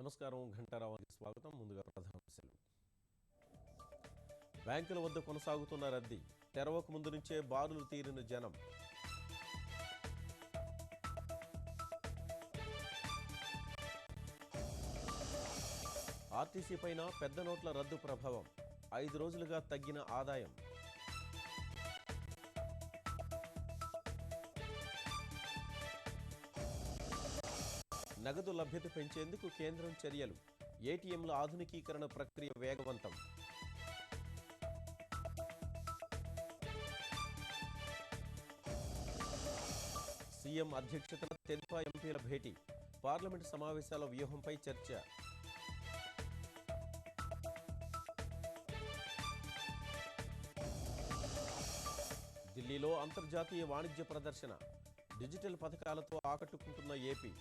నమస్కారం ఘంటారావానికి స్వాగతం. ముందుగా ప్రధానాంశాలు. బ్యాంకుల వద్ద కొనసాగుతున్న రద్దీ, తెరవకు ముందు నుంచే బారులు తీరిన జనం. ఆర్టీసీ పైన పెద్ద నోట్ల రద్దు ప్రభావం, 5 రోజులుగా తగ్గిన ఆదాయం. నగదు లభ్యత పెంచేందుకు కేంద్రం చర్యలు, ఏటీఎంల ఆధునికీకరణ ప్రక్రియ వేగవంతం. సీఎం అధ్యక్షతన తెల్పా ఎంపీల భేటీ, పార్లమెంటు సమావేశాల వ్యూహంపై చర్చ. ఢిల్లీలో అంతర్జాతీయ వాణిజ్య ప్రదర్శన, డిజిటల్ పథకాలతో ఆకట్టుకుంటున్న ఏపీ.